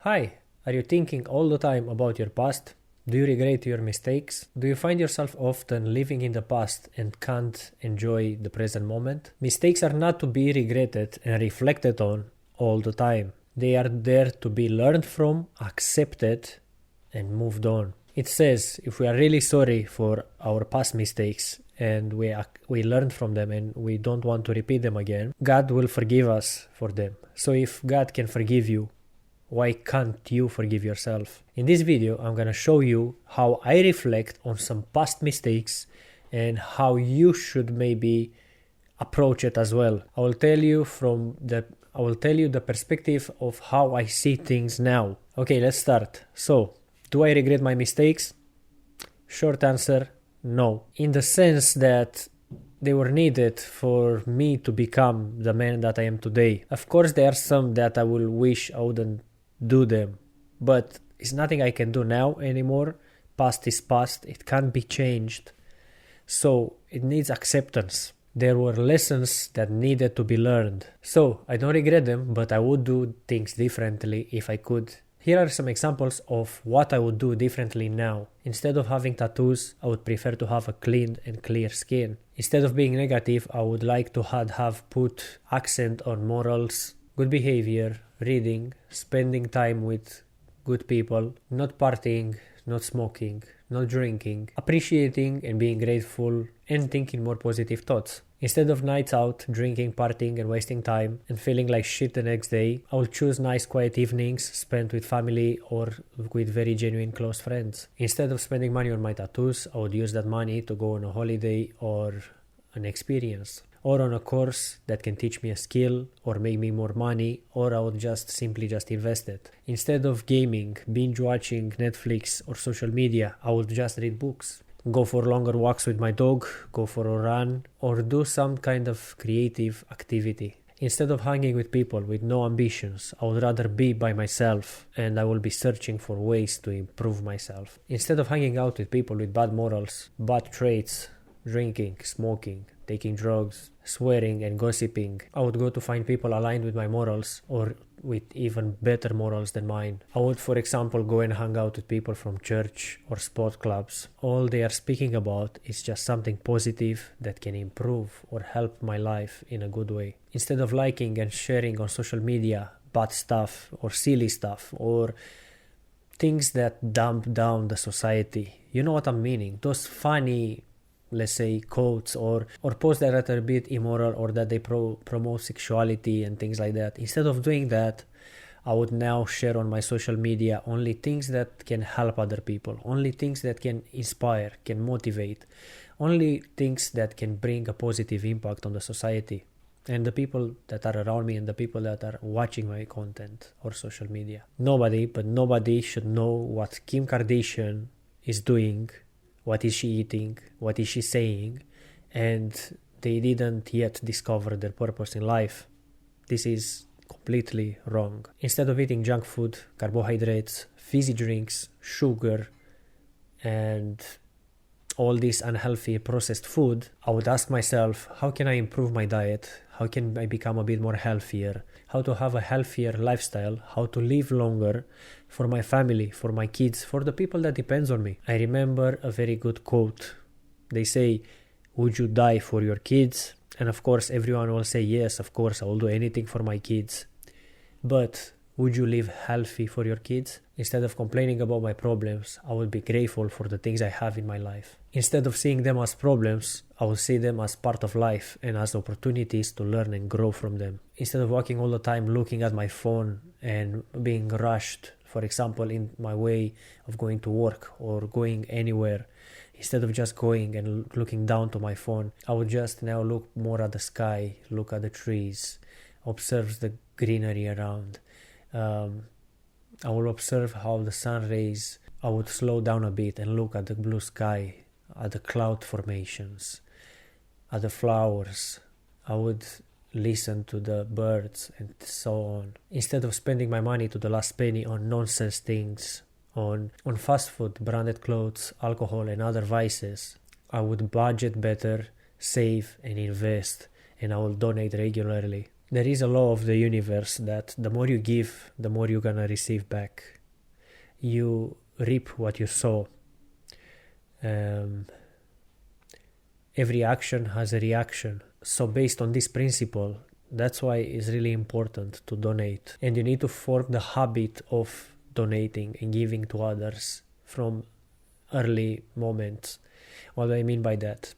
Hi, are you thinking all the time about your past? Do you regret your mistakes? Do you find yourself often living in the past and can't enjoy the present moment? Mistakes are not to be regretted and reflected on all the time. They are there to be learned from, accepted, and moved on. It says if we are really sorry for our past mistakes and we learned from them and we don't want to repeat them again, God will forgive us for them. So if God can forgive you, why can't you forgive yourself? In this video, I'm gonna show you how I reflect on some past mistakes and how you should maybe approach it as well. I will tell you the perspective of how I see things now. Okay, let's start. So, do I regret my mistakes? Short answer, no. In the sense that they were needed for me to become the man that I am today. Of course, there are some that I will wish I wouldn't do them, but it's nothing I can do now anymore. Past is past, it can't be changed, so it needs acceptance. There were lessons that needed to be learned, so I don't regret them, but I would do things differently if I could. Here are some examples of what I would do differently now. Instead of having tattoos, I would prefer to have a clean and clear skin. Instead of being negative, I would like to have put accent on morals, good behavior, reading, spending time with good people, not partying, not smoking, not drinking, appreciating and being grateful, and thinking more positive thoughts. Instead of nights out, drinking, partying and wasting time and feeling like shit the next day, I will choose nice quiet evenings spent with family or with very genuine close friends. Instead of spending money on my tattoos, I would use that money to go on a holiday or an experience, or on a course that can teach me a skill or make me more money, or I would simply invest it. Instead of gaming, binge watching Netflix or social media, I would just read books, go for longer walks with my dog, go for a run, or do some kind of creative activity. Instead of hanging with people with no ambitions, I would rather be by myself and I will be searching for ways to improve myself. Instead of hanging out with people with bad morals, bad traits, drinking, smoking, taking drugs, swearing and gossiping, I would go to find people aligned with my morals or with even better morals than mine. I would, for example, go and hang out with people from church or sport clubs. All they are speaking about is just something positive that can improve or help my life in a good way. Instead of liking and sharing on social media bad stuff or silly stuff or things that dump down the society. You know what I'm meaning? Those funny, let's say, quotes or posts that are a bit immoral or that they promote sexuality and things like that. Instead of doing that, I would now share on my social media only things that can help other people, only things that can inspire, can motivate, only things that can bring a positive impact on the society and the people that are around me and the people that are watching my content or social media. Nobody should know what Kim Kardashian is doing, what is she eating, what is she saying, and they didn't yet discover their purpose in life. This is completely wrong. Instead of eating junk food, carbohydrates, fizzy drinks, sugar, and all this unhealthy processed food, I would ask myself, how can I improve my diet? How can I become a bit more healthier? How to have a healthier lifestyle? How to live longer for my family, for my kids, for the people that depends on me? I remember a very good quote. They say, would you die for your kids? And of course, everyone will say, yes, of course, I will do anything for my kids. But would you live healthy for your kids? Instead of complaining about my problems, I will be grateful for the things I have in my life. Instead of seeing them as problems, I will see them as part of life and as opportunities to learn and grow from them. Instead of walking all the time looking at my phone and being rushed, for example, in my way of going to work or going anywhere, instead of just going and looking down to my phone, I would just now look more at the sky, look at the trees, observe the greenery around. I will observe how the sun rays. I would slow down a bit and look at the blue sky, at the cloud formations, at the flowers. I would listen to the birds and so on. Instead of spending my money to the last penny on nonsense things, on fast food, branded clothes, alcohol and other vices, I would budget better, save and invest, and I will donate regularly. There is a law of the universe that the more you give, the more you're gonna receive back. You reap what you sow. Every action has a reaction. So based on this principle, that's why it's really important to donate. And you need to form the habit of donating and giving to others from early moments. What do I mean by that?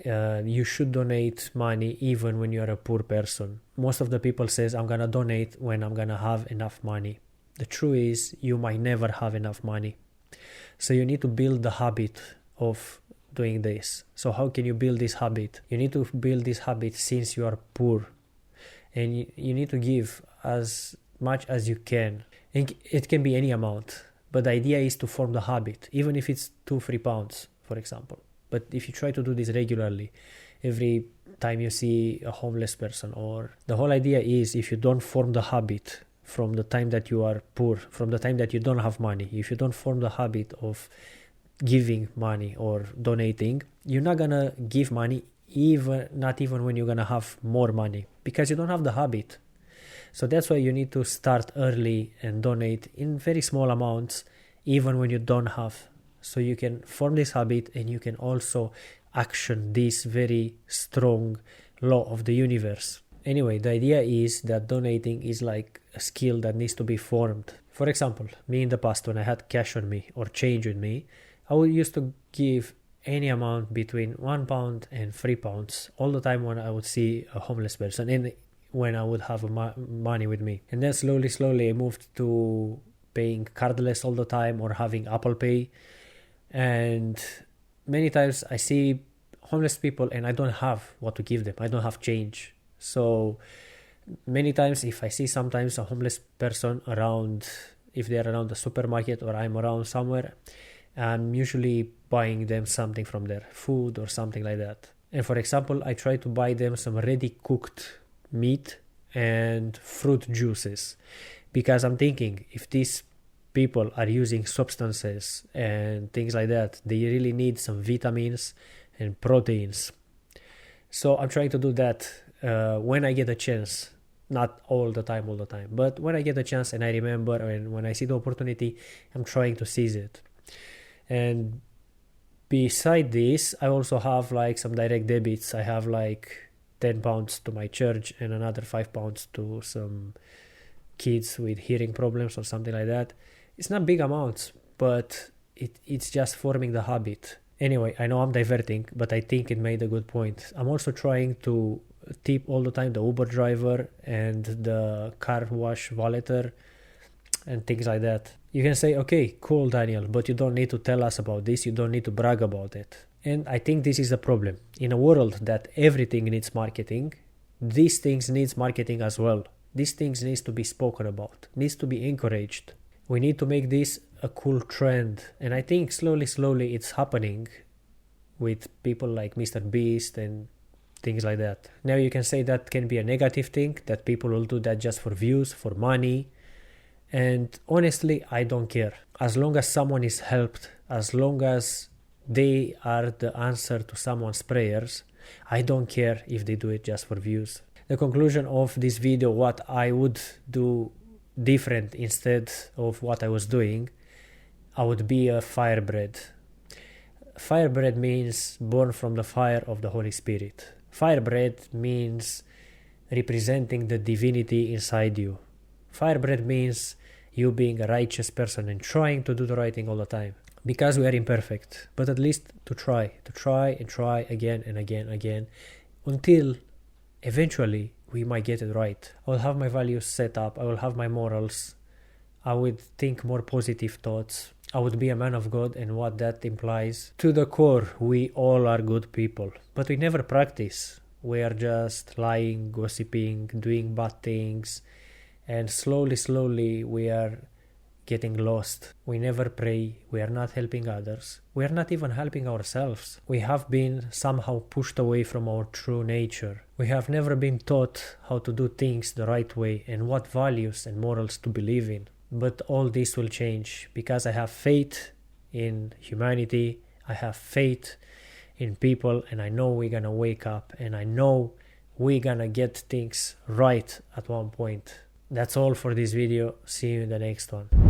You should donate money even when you're a poor person. Most of the people says, I'm gonna donate when I'm gonna have enough money. The truth is, you might never have enough money. So you need to build the habit of doing this. So how can you build this habit? You need to build this habit since you are poor. And you need to give as much as you can. And it can be any amount. But the idea is to form the habit, even if it's 2-3 pounds, for example. But if you try to do this regularly, every time you see a homeless person, or the whole idea is, if you don't form the habit from the time that you are poor, from the time that you don't have money, if you don't form the habit of giving money or donating, you're not gonna give money, not even when you're gonna have more money, because you don't have the habit. So that's why you need to start early and donate in very small amounts, even when you don't have. So you can form this habit, and you can also action this very strong law of the universe. Anyway, the idea is that donating is like a skill that needs to be formed. For example, me in the past, when I had cash on me or change with me, I would used to give any amount between £1 and £3 all the time when I would see a homeless person, and when I would have money with me. And then slowly I moved to paying cardless all the time, or having Apple Pay. And many times I see homeless people and I don't have what to give them. I don't have change. So many times, if I see sometimes a homeless person around, if they're around the supermarket or I'm around somewhere, I'm usually buying them something from there, food or something like that. And for example, I try to buy them some ready cooked meat and fruit juices, because I'm thinking, if these people are using substances and things like that, they really need some vitamins and proteins. So I'm trying to do that when I get a chance. Not all the time, but when I get a chance and I remember, and when I see the opportunity, I'm trying to seize it. And beside this, I also have like some direct debits. I have like £10 to my church and another £5 to some kids with hearing problems or something like that. It's not big amounts, but it's just forming the habit. Anyway, I know I'm diverting, but I think it made a good point. I'm also trying to tip all the time the Uber driver and the car wash valeter and things like that. You can say, okay, cool, Daniel, but you don't need to tell us about this. You don't need to brag about it. And I think this is the problem. In a world that everything needs marketing, these things needs marketing as well. These things needs to be spoken about, needs to be encouraged. We need to make this a cool trend. And I think slowly it's happening with people like Mr. Beast and things like that. Now you can say that can be a negative thing, that people will do that just for views, for money. And honestly, I don't care. As long as someone is helped, as long as they are the answer to someone's prayers, I don't care if they do it just for views. The conclusion of this video, what I would do different instead of what I was doing, I would be a firebread. Firebread means born from the fire of the Holy Spirit. Firebread means representing the divinity inside you. Firebread means you being a righteous person and trying to do the right thing all the time. Because we are imperfect, but at least to try again and again, until eventually we might get it right. I will have my values set up, I will have my morals, I would think more positive thoughts, I would be a man of God, and what that implies. To the core, we all are good people, but we never practice. We are just lying, gossiping, doing bad things, and slowly we are getting lost. We never pray, we are not helping others, we are not even helping ourselves. We have been somehow pushed away from our true nature. We have never been taught how to do things the right way and what values and morals to believe in. But all this will change, because I have faith in humanity, I have faith in people, and I know we're gonna wake up, and I know we're gonna get things right at one point. That's all for this video. See you in the next one.